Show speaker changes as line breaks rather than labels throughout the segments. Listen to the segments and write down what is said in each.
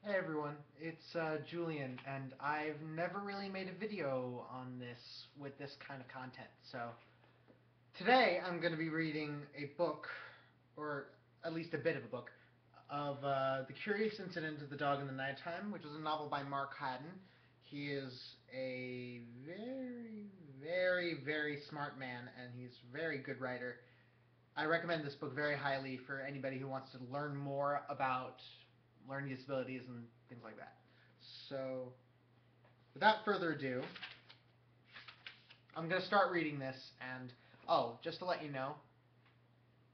Hey everyone, it's Julian, and I've never really made a video on this with this kind of content. So today I'm going to be reading a book, or at least a bit of a book, of The Curious Incident of the Dog in the Nighttime, which is a novel by Mark Haddon. He is a very, very, very smart man, and he's a very good writer. I recommend this book very highly for anybody who wants to learn more about learning disabilities and things like that. So, without further ado, I'm going to start reading this, and, oh, just to let you know,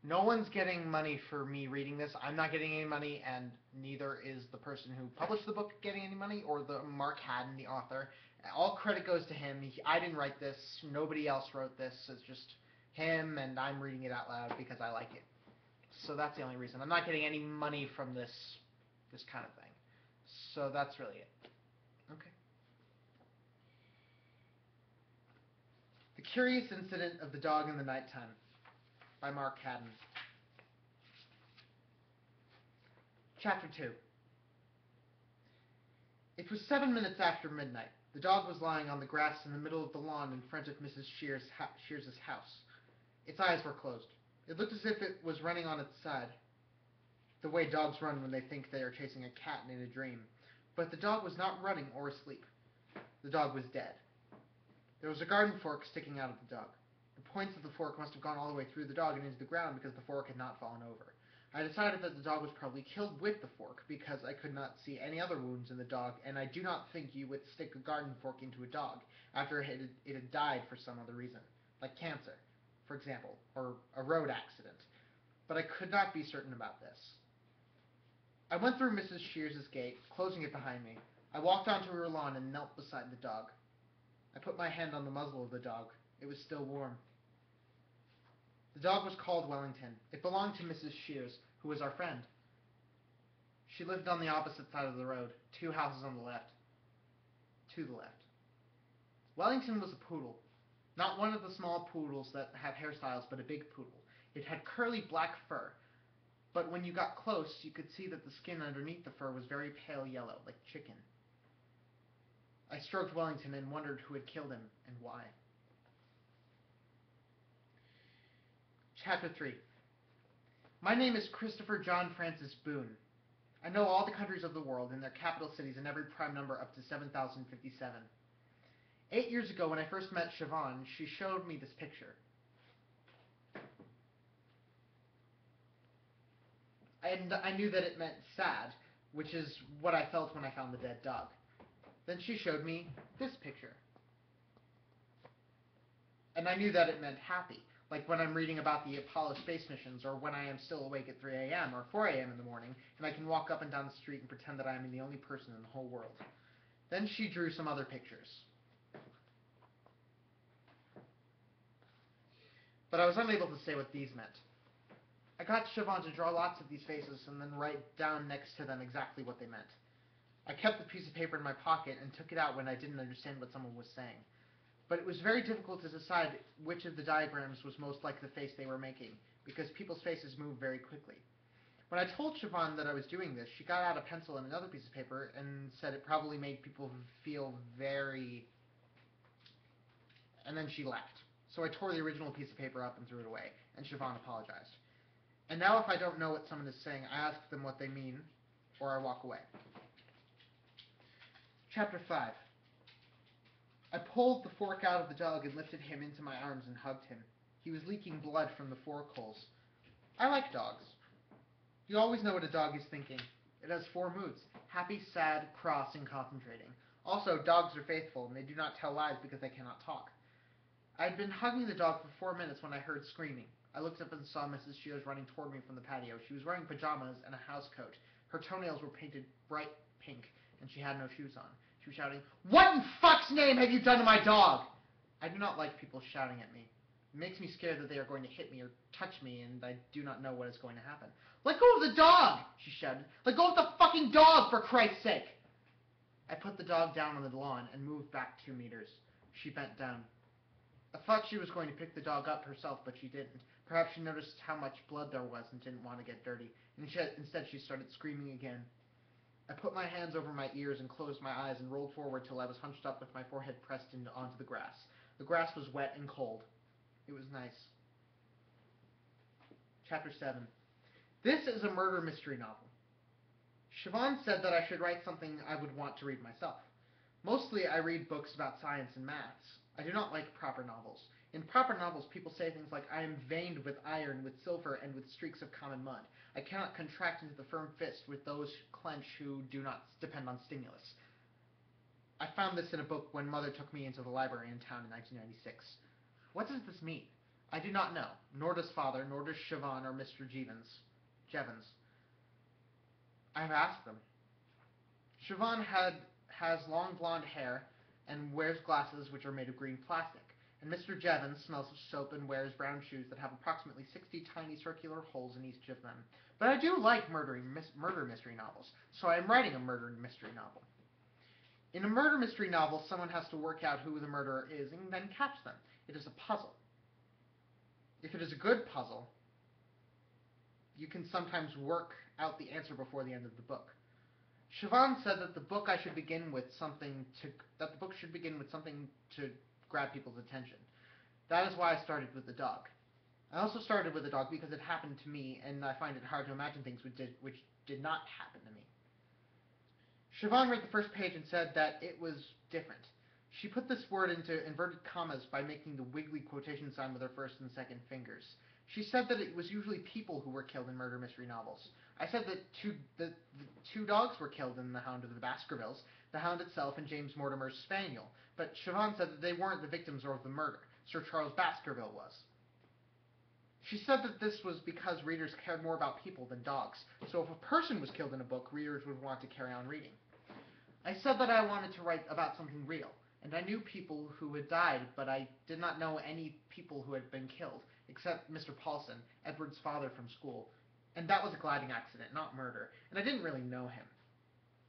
no one's getting money for me reading this. I'm not getting any money, and neither is the person who published the book getting any money, or the Mark Haddon, the author. All credit goes to him. I didn't write this. Nobody else wrote this. It's just him, and I'm reading it out loud because I like it. So that's the only reason. I'm not getting any money from this kind of thing. So that's really it. Okay. The Curious Incident of the Dog in the Nighttime by Mark Haddon. Chapter 2. It was 7 minutes after midnight. The dog was lying on the grass in the middle of the lawn in front of Mrs. Shears's house. Its eyes were closed. It looked as if it was running on its side, the way dogs run when they think they are chasing a cat in a dream. But the dog was not running or asleep. The dog was dead. There was a garden fork sticking out of the dog. The points of the fork must have gone all the way through the dog and into the ground because the fork had not fallen over. I decided that the dog was probably killed with the fork because I could not see any other wounds in the dog, and I do not think you would stick a garden fork into a dog after it had died for some other reason, like cancer, for example, or a road accident. But I could not be certain about this. I went through Mrs. Shears's gate, closing it behind me. I walked onto her lawn and knelt beside the dog. I put my hand on the muzzle of the dog. It was still warm. The dog was called Wellington. It belonged to Mrs. Shears, who was our friend. She lived on the opposite side of the road, 2 houses on the left. To the left. Wellington was a poodle. Not one of the small poodles that have hairstyles, but a big poodle. It had curly black fur, but when you got close, you could see that the skin underneath the fur was very pale yellow, like chicken. I stroked Wellington and wondered who had killed him and why. Chapter 3. My name is Christopher John Francis Boone. I know all the countries of the world and their capital cities and every prime number up to 7057. 8 years ago, when I first met Siobhan, she showed me this picture. And I knew that it meant sad, which is what I felt when I found the dead dog. Then she showed me this picture. And I knew that it meant happy, like when I'm reading about the Apollo space missions, or when I am still awake at 3 a.m. or 4 a.m. in the morning, and I can walk up and down the street and pretend that I am the only person in the whole world. Then she drew some other pictures. But I was unable to say what these meant. I got Siobhan to draw lots of these faces and then write down next to them exactly what they meant. I kept the piece of paper in my pocket and took it out when I didn't understand what someone was saying. But it was very difficult to decide which of the diagrams was most like the face they were making, because people's faces move very quickly. When I told Siobhan that I was doing this, she got out a pencil and another piece of paper and said it probably made people feel very... And then she left. So I tore the original piece of paper up and threw it away, and Siobhan apologized. And now if I don't know what someone is saying, I ask them what they mean, or I walk away. Chapter 5. I pulled the fork out of the dog and lifted him into my arms and hugged him. He was leaking blood from the fork holes. I like dogs. You always know what a dog is thinking. It has 4 moods: happy, sad, cross, and concentrating. Also, dogs are faithful, and they do not tell lies because they cannot talk. I had been hugging the dog for 4 minutes when I heard screaming. I looked up and saw Mrs. Shears running toward me from the patio. She was wearing pajamas and a housecoat. Her toenails were painted bright pink, and she had no shoes on. She was shouting, "What in fuck's name have you done to my dog?" I do not like people shouting at me. It makes me scared that they are going to hit me or touch me, and I do not know what is going to happen. "Let go of the dog!" she shouted. "Let go of the fucking dog, for Christ's sake!" I put the dog down on the lawn and moved back 2 meters. She bent down. I thought she was going to pick the dog up herself, but she didn't. Perhaps she noticed how much blood there was and didn't want to get dirty. Instead, she started screaming again. I put my hands over my ears and closed my eyes and rolled forward till I was hunched up with my forehead pressed onto the grass. The grass was wet and cold. It was nice. Chapter 7. This is a murder mystery novel. Siobhan said that I should write something I would want to read myself. Mostly I read books about science and maths. I do not like proper novels. In proper novels, people say things like, I am veined with iron, with silver, and with streaks of common mud. I cannot contract into the firm fist with those clench who do not depend on stimulus. I found this in a book when Mother took me into the library in town in 1996. What does this mean? I do not know, nor does Father, nor does Siobhan or Mr. Jevons. I have asked them. Siobhan has long blonde hair and wears glasses which are made of green plastic, and Mr. Jevons smells of soap and wears brown shoes that have approximately 60 tiny circular holes in each of them. But I do like murder mystery novels, so I am writing a murder mystery novel. In a murder mystery novel, someone has to work out who the murderer is and then catch them. It is a puzzle. If it is a good puzzle, you can sometimes work out the answer before the end of the book. Siobhan said that the book should begin with something to grab people's attention. That is why I started with the dog. I also started with the dog because it happened to me, and I find it hard to imagine things which did not happen to me. Siobhan read the first page and said that it was different. She put this word into inverted commas by making the wiggly quotation sign with her first and second fingers. She said that it was usually people who were killed in murder mystery novels. I said that the two dogs were killed in The Hound of the Baskervilles, the hound itself and James Mortimer's spaniel, but Siobhan said that they weren't the victims of the murder. Sir Charles Baskerville was. She said that this was because readers cared more about people than dogs, so if a person was killed in a book, readers would want to carry on reading. I said that I wanted to write about something real, and I knew people who had died, but I did not know any people who had been killed, except Mr. Paulson, Edward's father from school, and that was a gliding accident, not murder, and I didn't really know him.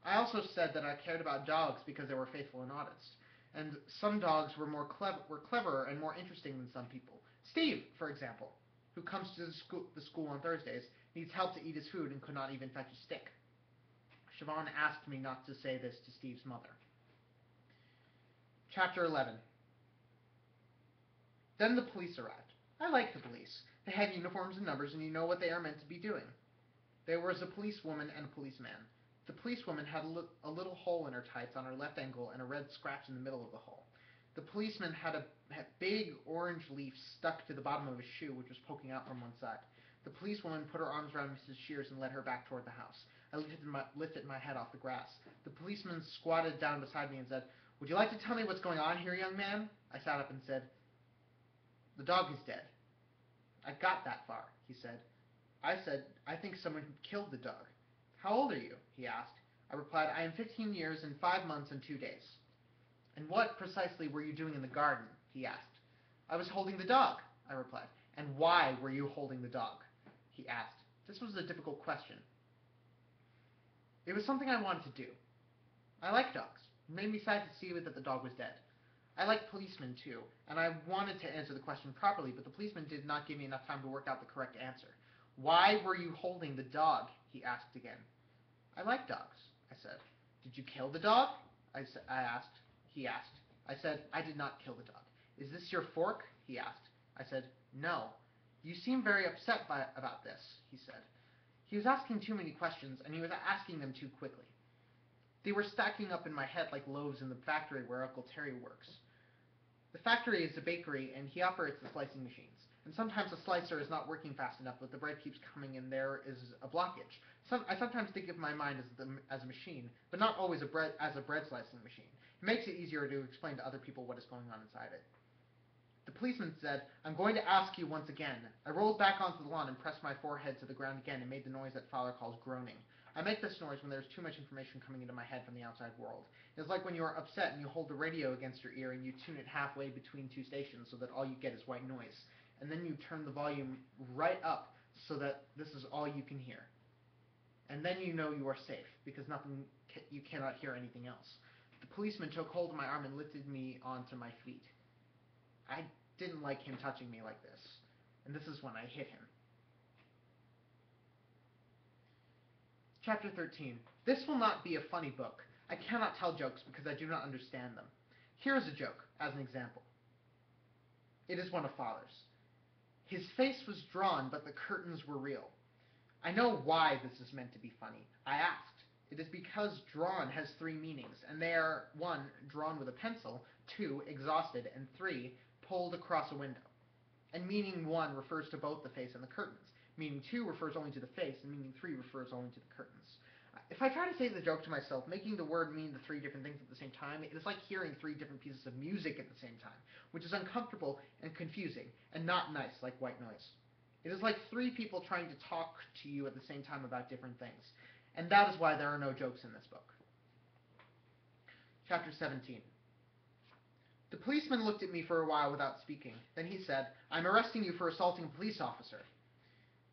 I also said that I cared about dogs because they were faithful and honest, and some dogs were cleverer and more interesting than some people. Steve, for example, who comes to the school on Thursdays, needs help to eat his food and could not even fetch a stick. Siobhan asked me not to say this to Steve's mother. Chapter 11. Then the police arrived. I like the police. They had uniforms and numbers, and you know what they are meant to be doing. There was a policewoman and a policeman. The policewoman had a little hole in her tights on her left ankle and a red scratch in the middle of the hole. The policeman had a big orange leaf stuck to the bottom of his shoe, which was poking out from one side. The policewoman put her arms around Mrs. Shears and led her back toward the house. I lifted my head off the grass. The policeman squatted down beside me and said, "Would you like to tell me what's going on here, young man?" I sat up and said, "The dog is dead." "I got that far," he said. I said, "I think someone killed the dog." "How old are you?" he asked. I replied, "I am 15 years and 5 months and 2 days." "And what precisely were you doing in the garden?" he asked. "I was holding the dog," I replied. "And why were you holding the dog?" he asked. This was a difficult question. It was something I wanted to do. I like dogs. It made me sad to see that the dog was dead. I like policemen too, and I wanted to answer the question properly, but the policeman did not give me enough time to work out the correct answer. "Why were you holding the dog?" he asked again. "I like dogs," I said. "Did you kill the dog?" He asked. I said, "I did not kill the dog." "Is this your fork?" he asked. I said, "No." "You seem very upset about this," he said. He was asking too many questions, and he was asking them too quickly. They were stacking up in my head like loaves in the factory where Uncle Terry works. The factory is a bakery, and he operates the slicing machines. And sometimes the slicer is not working fast enough, but the bread keeps coming, and there is a blockage. I sometimes think of my mind as a machine, but not always as a bread slicing machine. It makes it easier to explain to other people what is going on inside it. The policeman said, "I'm going to ask you once again." I rolled back onto the lawn and pressed my forehead to the ground again and made the noise that Father calls groaning. I make this noise when there's too much information coming into my head from the outside world. It's like when you are upset and you hold the radio against your ear and you tune it halfway between two stations so that all you get is white noise. And then you turn the volume right up so that this is all you can hear. And then you know you are safe, because you cannot hear anything else. The policeman took hold of my arm and lifted me onto my feet. I didn't like him touching me like this, and this is when I hit him. Chapter 13. This will not be a funny book. I cannot tell jokes because I do not understand them. Here is a joke, as an example. It is one of Father's. His face was drawn, but the curtains were real. I know why this is meant to be funny. I asked. It is because drawn has three meanings, and they are 1. Drawn with a pencil, 2. Exhausted, and 3. Pulled across a window. And meaning 1 refers to both the face and the curtains. Meaning 2 refers only to the face, and meaning 3 refers only to the curtains. If I try to say the joke to myself, making the word mean the three different things at the same time, it is like hearing three different pieces of music at the same time, which is uncomfortable and confusing, and not nice like white noise. It is like three people trying to talk to you at the same time about different things. And that is why there are no jokes in this book. Chapter 17. The policeman looked at me for a while without speaking. Then he said, "I'm arresting you for assaulting a police officer."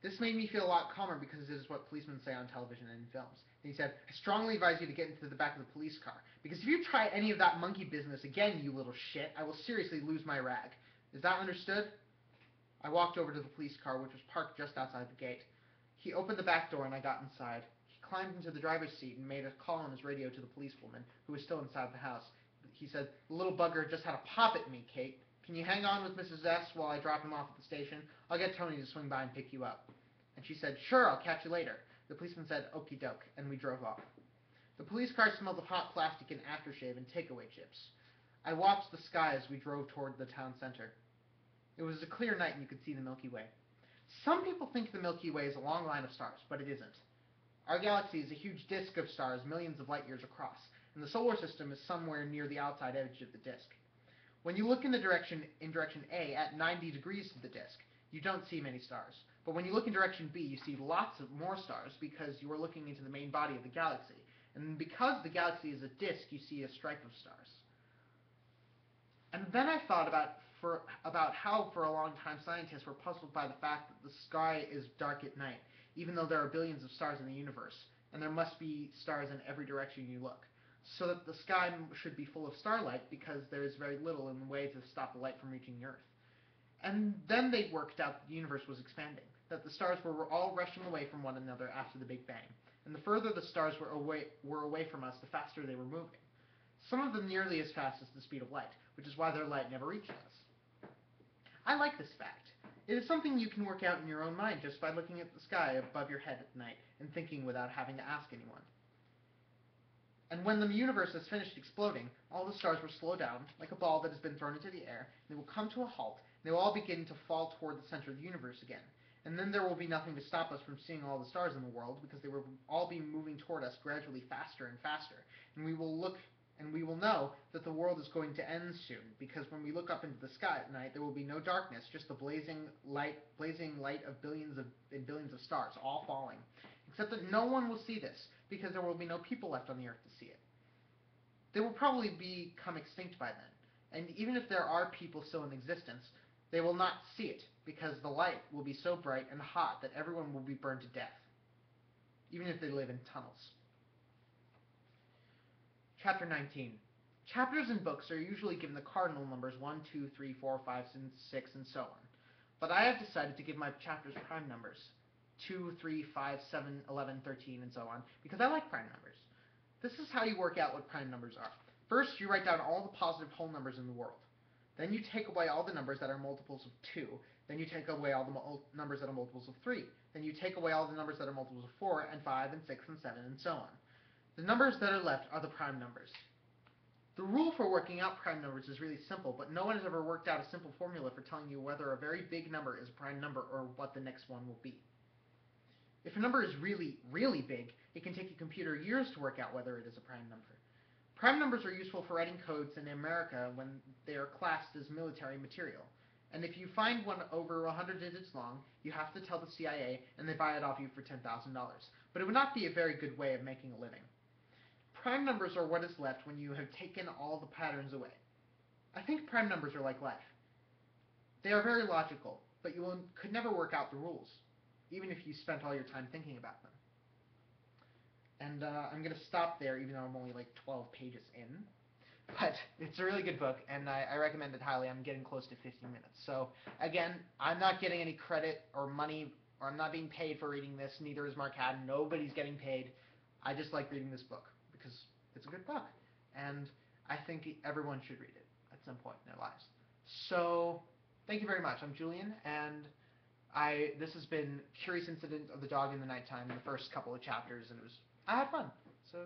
This made me feel a lot calmer because it is what policemen say on television and in films. And he said, "I strongly advise you to get into the back of the police car, because if you try any of that monkey business again, you little shit, I will seriously lose my rag. Is that understood?" I walked over to the police car, which was parked just outside the gate. He opened the back door and I got inside. He climbed into the driver's seat and made a call on his radio to the policewoman, who was still inside the house. He said, "The little bugger just had a pop at me, Kate. Can you hang on with Mrs. S while I drop him off at the station? I'll get Tony to swing by and pick you up." And she said, "Sure, I'll catch you later." The policeman said, "Okie doke," and we drove off. The police car smelled of hot plastic and aftershave and takeaway chips. I watched the sky as we drove toward the town center. It was a clear night and you could see the Milky Way. Some people think the Milky Way is a long line of stars, but it isn't. Our galaxy is a huge disk of stars millions of light years across, and the solar system is somewhere near the outside edge of the disk. When you look in direction A at 90 degrees to the disk, you don't see many stars. But when you look in direction B, you see lots of more stars because you are looking into the main body of the galaxy. And because the galaxy is a disk, you see a stripe of stars. And then I thought about how for a long time scientists were puzzled by the fact that the sky is dark at night, even though there are billions of stars in the universe, and there must be stars in every direction you look. So that the sky should be full of starlight because there is very little in the way to stop the light from reaching the Earth. And then they worked out that the universe was expanding, that the stars were all rushing away from one another after the Big Bang, and the further the stars were away from us, the faster they were moving. Some of them nearly as fast as the speed of light, which is why their light never reached us. I like this fact. It is something you can work out in your own mind just by looking at the sky above your head at night and thinking without having to ask anyone. And when the universe has finished exploding, all the stars will slow down, like a ball that has been thrown into the air, and they will come to a halt, and they will all begin to fall toward the center of the universe again. And then there will be nothing to stop us from seeing all the stars in the world, because they will all be moving toward us gradually faster and faster. And we will know that the world is going to end soon, because when we look up into the sky at night, there will be no darkness, just the blazing light of billions of stars, all falling. Except that no one will see this, because there will be no people left on the Earth to see it. They will probably become extinct by then, and even if there are people still in existence, they will not see it, because the light will be so bright and hot that everyone will be burned to death, even if they live in tunnels. Chapter 19. Chapters in books are usually given the cardinal numbers 1, 2, 3, 4, 5, 6, and so on. But I have decided to give my chapters prime numbers, 2, 3, 5, 7, 11, 13, and so on, because I like prime numbers. This is how you work out what prime numbers are. First, you write down all the positive whole numbers in the world. Then you take away all the numbers that are multiples of 2. Then you take away all the numbers that are multiples of 3. Then you take away all the numbers that are multiples of 4, and 5, and 6, and 7, and so on. The numbers that are left are the prime numbers. The rule for working out prime numbers is really simple, but no one has ever worked out a simple formula for telling you whether a very big number is a prime number or what the next one will be. If a number is really, really big, it can take a computer years to work out whether it is a prime number. Prime numbers are useful for writing codes in America when they are classed as military material. And if you find one over 100 digits long, you have to tell the CIA and they buy it off you for $10,000. But it would not be a very good way of making a living. Prime numbers are what is left when you have taken all the patterns away. I think prime numbers are like life. They are very logical, but you could never work out the rules, even if you spent all your time thinking about them. And I'm going to stop there, even though I'm only like 12 pages in. But it's a really good book, and I recommend it highly. I'm getting close to 50 minutes. So, again, I'm not getting any credit or money or I'm not being paid for reading this. Neither is Mark Haddon. Nobody's getting paid. I just like reading this book because it's a good book, and I think everyone should read it at some point in their lives. So, thank you very much. I'm Julian, and this has been Curious Incident of the Dog in the Nighttime, the first couple of chapters, and I had fun. So,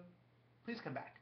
please come back.